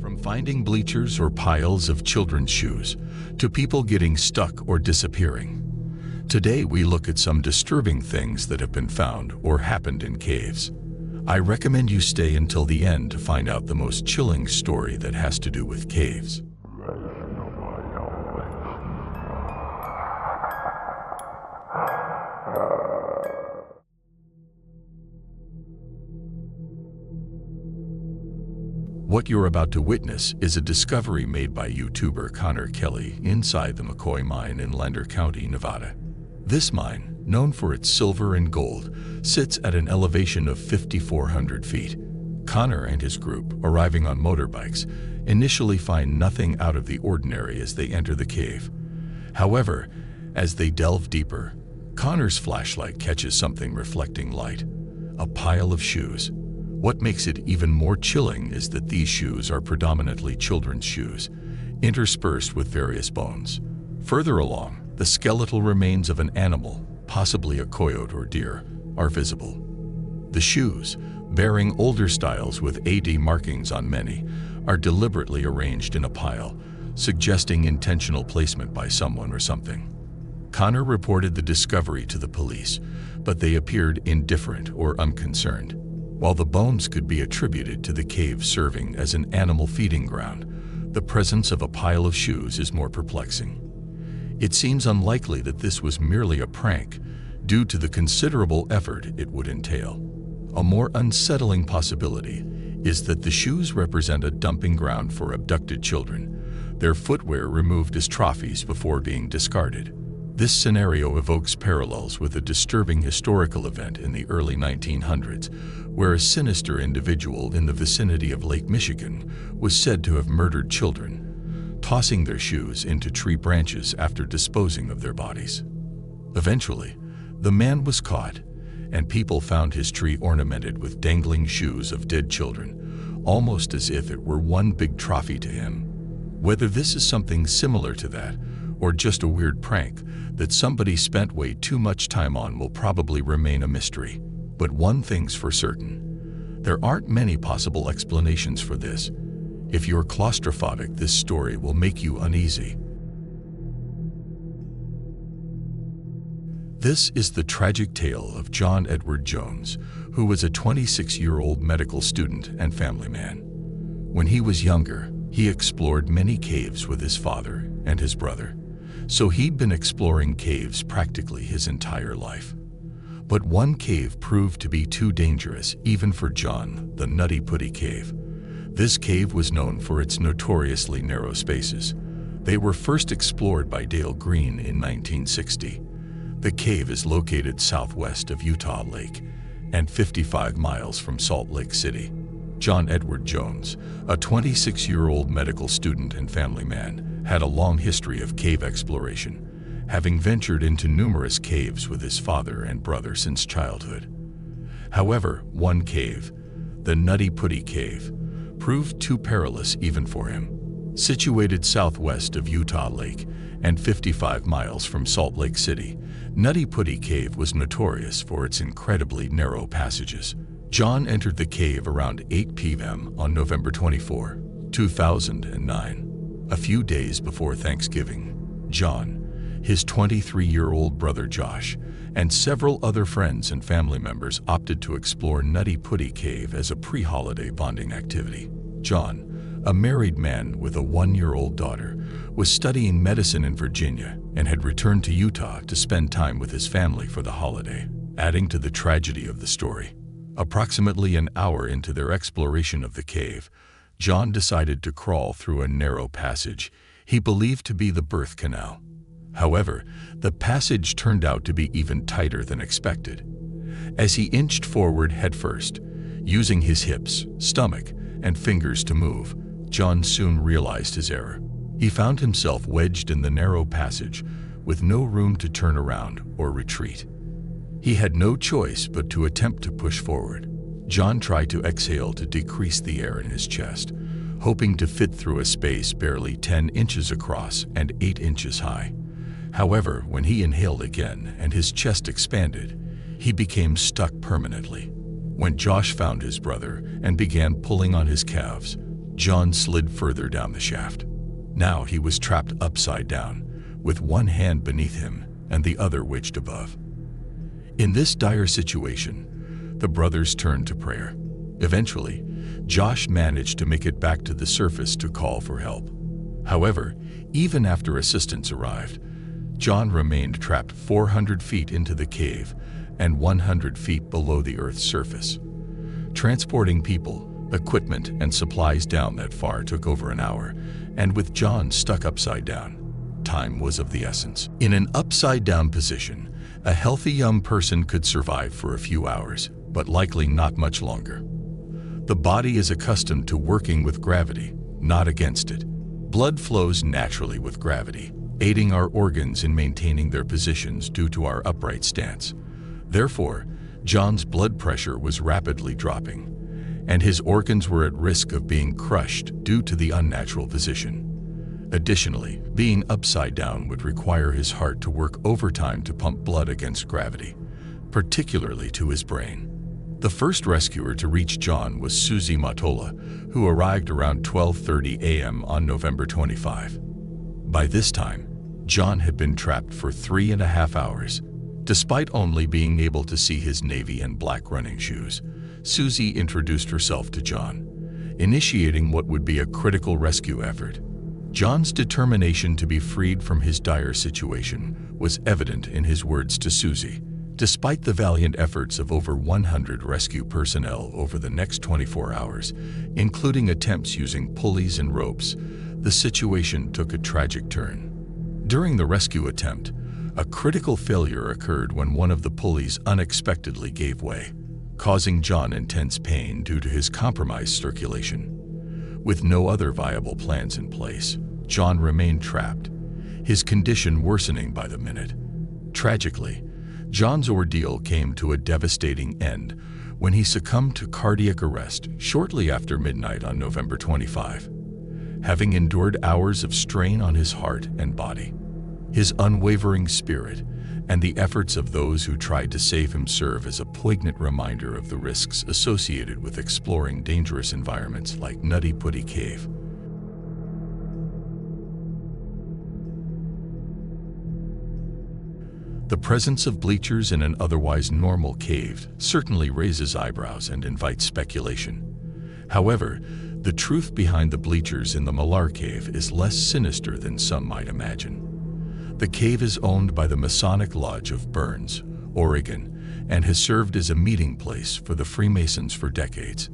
From finding bleachers or piles of children's shoes to people getting stuck or disappearing, today we look at some disturbing things that have been found or happened in caves. I recommend you stay until the end to find out the most chilling story that has to do with caves. What you're about to witness is a discovery made by YouTuber Connor Kelly inside the McCoy mine in Lander County, Nevada. This mine, known for its silver and gold, sits at an elevation of 5,400 feet. Connor and his group, arriving on motorbikes, initially find nothing out of the ordinary as they enter the cave. However, as they delve deeper, Connor's flashlight catches something reflecting light: a pile of shoes. What makes it even more chilling is that these shoes are predominantly children's shoes, interspersed with various bones. Further along, the skeletal remains of an animal, possibly a coyote or deer, are visible. The shoes, bearing older styles with AD markings on many, are deliberately arranged in a pile, suggesting intentional placement by someone or something. Connor reported the discovery to the police, but they appeared indifferent or unconcerned. While the bones could be attributed to the cave serving as an animal feeding ground, the presence of a pile of shoes is more perplexing. It seems unlikely that this was merely a prank, due to the considerable effort it would entail. A more unsettling possibility is that the shoes represent a dumping ground for abducted children, their footwear removed as trophies before being discarded. This scenario evokes parallels with a disturbing historical event in the early 1900s, where a sinister individual in the vicinity of Lake Michigan was said to have murdered children, tossing their shoes into tree branches after disposing of their bodies. Eventually, the man was caught, and people found his tree ornamented with dangling shoes of dead children, almost as if it were one big trophy to him. Whether this is something similar to that, or just a weird prank that somebody spent way too much time on, will probably remain a mystery. But one thing's for certain: there aren't many possible explanations for this. If you're claustrophobic, this story will make you uneasy. This is the tragic tale of John Edward Jones, who was a 26-year-old medical student and family man. When he was younger, he explored many caves with his father and his brother, so he'd been exploring caves practically his entire life. But one cave proved to be too dangerous even for John: the Nutty Putty Cave. This cave was known for its notoriously narrow spaces. They were first explored by Dale Green in 1960. The cave is located southwest of Utah Lake and 55 miles from Salt Lake City. John Edward Jones, a 26-year-old medical student and family man, had a long history of cave exploration, having ventured into numerous caves with his father and brother since childhood. However, one cave, the Nutty Putty Cave, proved too perilous even for him. Situated southwest of Utah Lake and 55 miles from Salt Lake City, Nutty Putty Cave was notorious for its incredibly narrow passages. John entered the cave around 8 p.m. on November 24, 2009. A few days before Thanksgiving, John, his 23-year-old brother Josh, and several other friends and family members opted to explore Nutty Putty Cave as a pre-holiday bonding activity. John, a married man with a 1-year-old daughter, was studying medicine in Virginia and had returned to Utah to spend time with his family for the holiday. Adding to the tragedy of the story, approximately an hour into their exploration of the cave, John decided to crawl through a narrow passage he believed to be the birth canal. However, the passage turned out to be even tighter than expected. As he inched forward headfirst, using his hips, stomach, and fingers to move, John soon realized his error. He found himself wedged in the narrow passage with no room to turn around or retreat. He had no choice but to attempt to push forward. John tried to exhale to decrease the air in his chest, hoping to fit through a space barely 10 inches across and 8 inches high. However, when he inhaled again and his chest expanded, he became stuck permanently. When Josh found his brother and began pulling on his calves, John slid further down the shaft. Now he was trapped upside down, with one hand beneath him and the other wedged above. In this dire situation, the brothers turned to prayer. Eventually, Josh managed to make it back to the surface to call for help. However, even after assistance arrived, John remained trapped 400 feet into the cave and 100 feet below the Earth's surface. Transporting people, equipment, and supplies down that far took over an hour, and with John stuck upside down, time was of the essence. In an upside-down position, a healthy young person could survive for a few hours, but likely not much longer. The body is accustomed to working with gravity, not against it. Blood flows naturally with gravity, aiding our organs in maintaining their positions due to our upright stance. Therefore, John's blood pressure was rapidly dropping, and his organs were at risk of being crushed due to the unnatural position. Additionally, being upside down would require his heart to work overtime to pump blood against gravity, particularly to his brain. The first rescuer to reach John was Susie Matola, who arrived around 12:30 a.m. on November 25. By this time, John had been trapped for 3.5 hours. Despite only being able to see his navy and black running shoes, Susie introduced herself to John, initiating what would be a critical rescue effort. John's determination to be freed from his dire situation was evident in his words to Susie. Despite the valiant efforts of over 100 rescue personnel over the next 24 hours, including attempts using pulleys and ropes, the situation took a tragic turn. During the rescue attempt, a critical failure occurred when one of the pulleys unexpectedly gave way, causing John intense pain due to his compromised circulation. With no other viable plans in place, John remained trapped, his condition worsening by the minute. Tragically, John's ordeal came to a devastating end when he succumbed to cardiac arrest shortly after midnight on November 25. Having endured hours of strain on his heart and body, his unwavering spirit and the efforts of those who tried to save him serve as a poignant reminder of the risks associated with exploring dangerous environments like Nutty Putty Cave. The presence of bleachers in an otherwise normal cave certainly raises eyebrows and invites speculation. However, the truth behind the bleachers in the Malheur Cave is less sinister than some might imagine. The cave is owned by the Masonic Lodge of Burns, Oregon, and has served as a meeting place for the Freemasons for decades.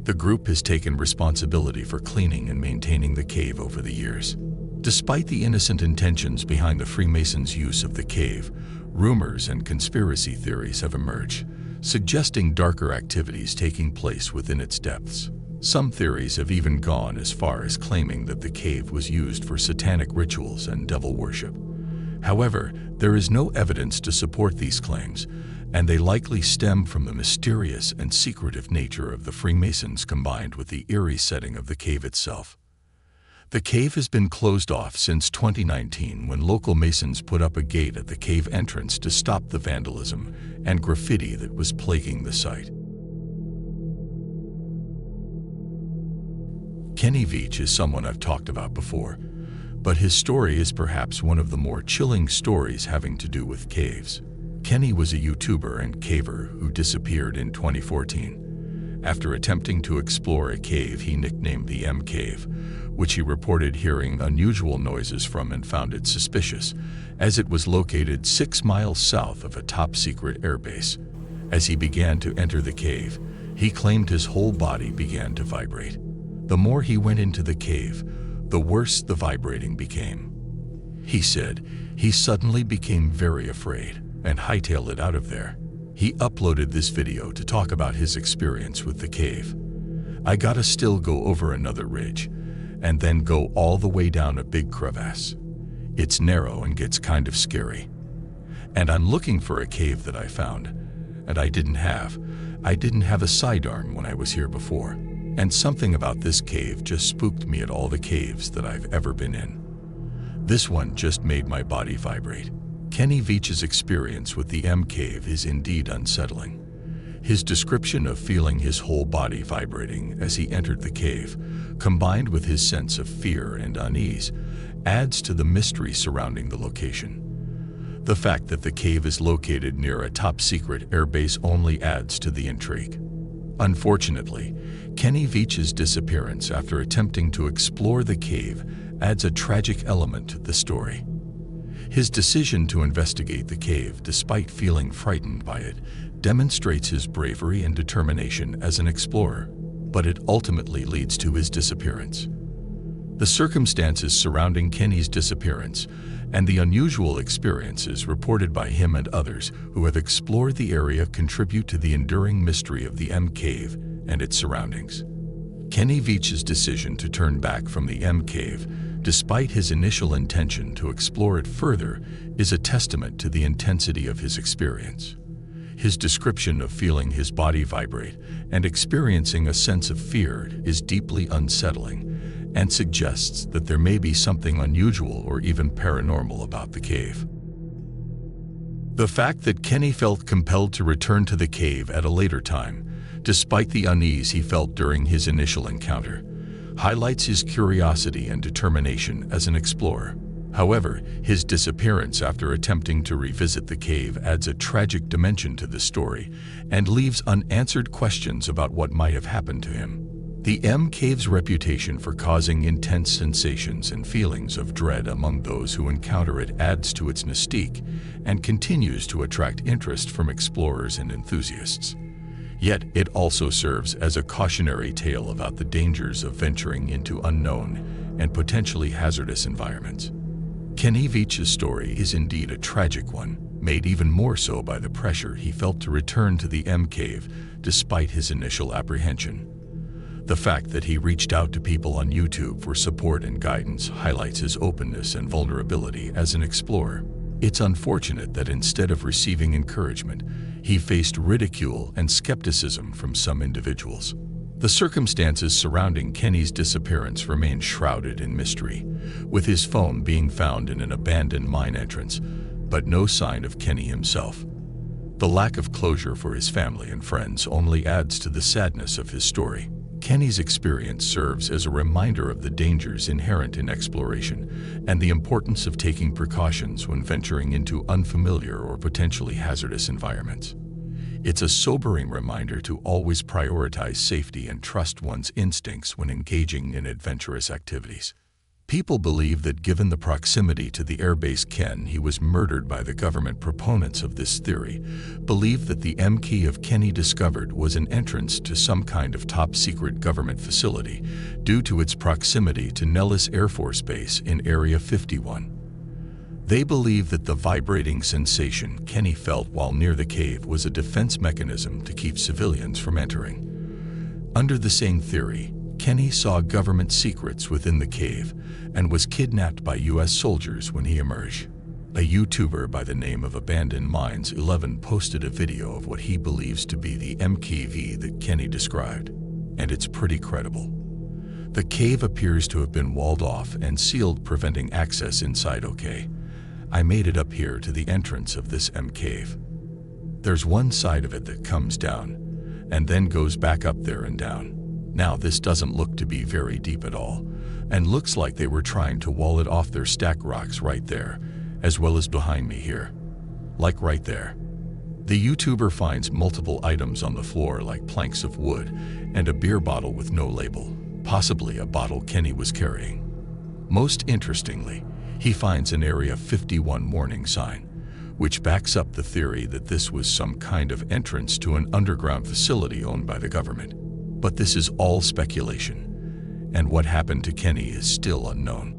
The group has taken responsibility for cleaning and maintaining the cave over the years. Despite the innocent intentions behind the Freemasons' use of the cave, rumors and conspiracy theories have emerged, suggesting darker activities taking place within its depths. Some theories have even gone as far as claiming that the cave was used for satanic rituals and devil worship. However, there is no evidence to support these claims, and they likely stem from the mysterious and secretive nature of the Freemasons combined with the eerie setting of the cave itself. The cave has been closed off since 2019 when local Masons put up a gate at the cave entrance to stop the vandalism and graffiti that was plaguing the site. Kenny Veach is someone I've talked about before, but his story is perhaps one of the more chilling stories having to do with caves. Kenny was a YouTuber and caver who disappeared in 2014. After attempting to explore a cave he nicknamed the M Cave, which he reported hearing unusual noises from and found it suspicious, as it was located 6 miles south of a top-secret airbase. As he began to enter the cave, he claimed his whole body began to vibrate. The more he went into the cave, the worse the vibrating became. He said he suddenly became very afraid and hightailed it out of there. He uploaded this video to talk about his experience with the cave. "I gotta still go over another ridge, and then go all the way down a big crevasse. It's narrow and gets kind of scary. And I'm looking for a cave that I found, and I didn't have a sidearm when I was here before. And something about this cave just spooked me at all the caves that I've ever been in. This one just made my body vibrate." Kenny Veach's experience with the M Cave is indeed unsettling. His description of feeling his whole body vibrating as he entered the cave, combined with his sense of fear and unease, adds to the mystery surrounding the location. The fact that the cave is located near a top-secret airbase only adds to the intrigue. Unfortunately, Kenny Veach's disappearance after attempting to explore the cave adds a tragic element to the story. His decision to investigate the cave despite feeling frightened by it demonstrates his bravery and determination as an explorer, but it ultimately leads to his disappearance. The circumstances surrounding Kenny's disappearance and the unusual experiences reported by him and others who have explored the area contribute to the enduring mystery of the Cave and its surroundings. Kenny Veach's decision to turn back from the Cave, despite his initial intention to explore it further, is a testament to the intensity of his experience. His description of feeling his body vibrate and experiencing a sense of fear is deeply unsettling and suggests that there may be something unusual or even paranormal about the cave. The fact that Kenny felt compelled to return to the cave at a later time, despite the unease he felt during his initial encounter, highlights his curiosity and determination as an explorer. However, his disappearance after attempting to revisit the cave adds a tragic dimension to the story and leaves unanswered questions about what might have happened to him. The Cave's reputation for causing intense sensations and feelings of dread among those who encounter it adds to its mystique and continues to attract interest from explorers and enthusiasts. Yet it also serves as a cautionary tale about the dangers of venturing into unknown and potentially hazardous environments. Kenny Veach's story is indeed a tragic one, made even more so by the pressure he felt to return to the Cave despite his initial apprehension. The fact that he reached out to people on YouTube for support and guidance highlights his openness and vulnerability as an explorer. It's unfortunate that instead of receiving encouragement, he faced ridicule and skepticism from some individuals. The circumstances surrounding Kenny's disappearance remain shrouded in mystery, with his phone being found in an abandoned mine entrance, but no sign of Kenny himself. The lack of closure for his family and friends only adds to the sadness of his story. Kenny's experience serves as a reminder of the dangers inherent in exploration and the importance of taking precautions when venturing into unfamiliar or potentially hazardous environments. It's a sobering reminder to always prioritize safety and trust one's instincts when engaging in adventurous activities. People believe that given the proximity to the airbase he was murdered by the government. Proponents of this theory believe that the cave Kenny discovered was an entrance to some kind of top-secret government facility due to its proximity to Nellis Air Force Base in Area 51. They believe that the vibrating sensation Kenny felt while near the cave was a defense mechanism to keep civilians from entering. Under the same theory, Kenny saw government secrets within the cave and was kidnapped by U.S. soldiers when he emerged. A YouTuber by the name of Abandoned Mines 11 posted a video of what he believes to be the cave that Kenny described, and it's pretty credible. The cave appears to have been walled off and sealed, preventing access inside. Okay, I made it up here to the entrance of this cave. There's one side of it that comes down and then goes back up there and down. Now this doesn't look to be very deep at all, and looks like they were trying to wall it off. Their stack rocks right there, as well as behind me here. Like right there. The YouTuber finds multiple items on the floor like planks of wood and a beer bottle with no label, possibly a bottle Kenny was carrying. Most interestingly, he finds an Area 51 warning sign, which backs up the theory that this was some kind of entrance to an underground facility owned by the government. But this is all speculation, and what happened to Kenny is still unknown.